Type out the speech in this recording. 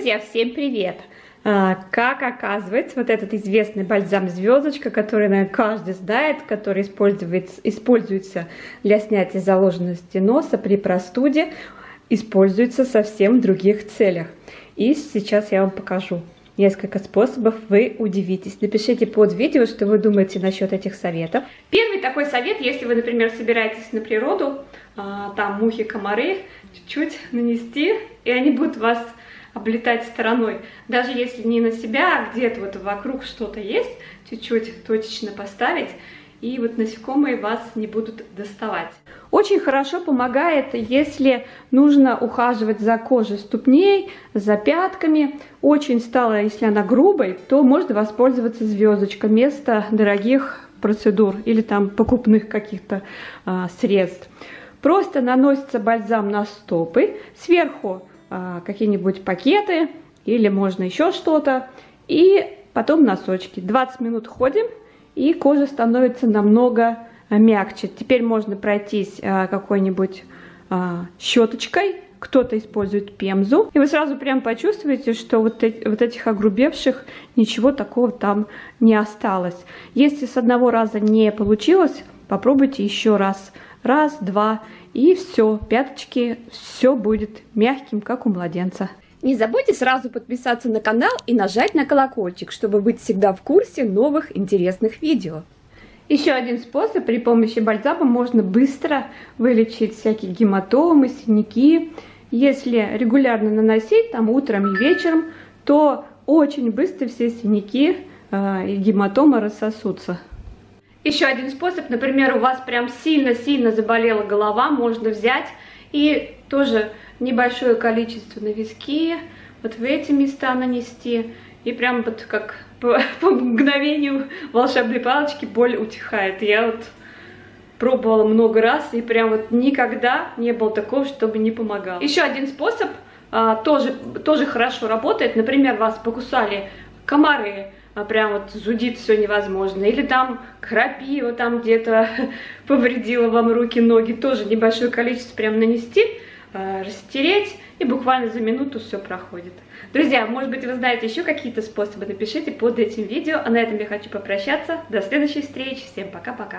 Друзья, всем привет! Как оказывается, вот этот известный бальзам «Звездочка», который, наверное, каждый знает, который используется для снятия заложенности носа при простуде, используется совсем в других целях. И сейчас я вам покажу несколько способов, вы удивитесь. Напишите под видео, что вы думаете насчет этих советов. Первый такой совет, если вы, например, собираетесь на природу, там мухи, комары, чуть-чуть нанести, и они будут вас облетать стороной. Даже если не на себя, а где-то вот вокруг что-то есть, чуть-чуть точечно поставить, и вот насекомые вас не будут доставать. Очень хорошо помогает, если нужно ухаживать за кожей ступней, за пятками. Очень стало, если она грубой, то можно воспользоваться звездочкой вместо дорогих процедур или там покупных каких-то средств. Просто наносится бальзам на стопы, сверху какие-нибудь пакеты или можно еще что-то, и потом носочки. 20 минут ходим, и кожа становится намного мягче. Теперь можно пройтись какой-нибудь щеточкой, кто-то использует пемзу, и вы сразу прям почувствуете, что вот этих огрубевших ничего такого там не осталось. Если с одного раза не получилось, попробуйте еще раз. Раз, два, и все, пяточки, все будет мягким, как у младенца. Не забудьте сразу подписаться на канал и нажать на колокольчик, чтобы быть всегда в курсе новых интересных видео. Еще один способ: при помощи бальзама можно быстро вылечить всякие гематомы, синяки. Если регулярно наносить, там утром и вечером, то очень быстро все синяки и гематомы рассосутся. Еще один способ: например, у вас прям сильно-сильно заболела голова, можно взять и тоже небольшое количество на виски, вот в эти места нанести, и прям вот как по мгновению волшебной палочки боль утихает. Я вот пробовала много раз, и прям вот никогда не было такого, чтобы не помогало. Еще один способ тоже хорошо работает. Например, вас покусали комары, прям вот зудит все невозможно, или там крапива там где-то повредила вам руки, ноги, тоже небольшое количество прям нанести, растереть, и буквально за минуту все проходит. Друзья, может быть, вы знаете еще какие-то способы, напишите под этим видео, а на этом я хочу попрощаться, до следующей встречи, всем пока-пока.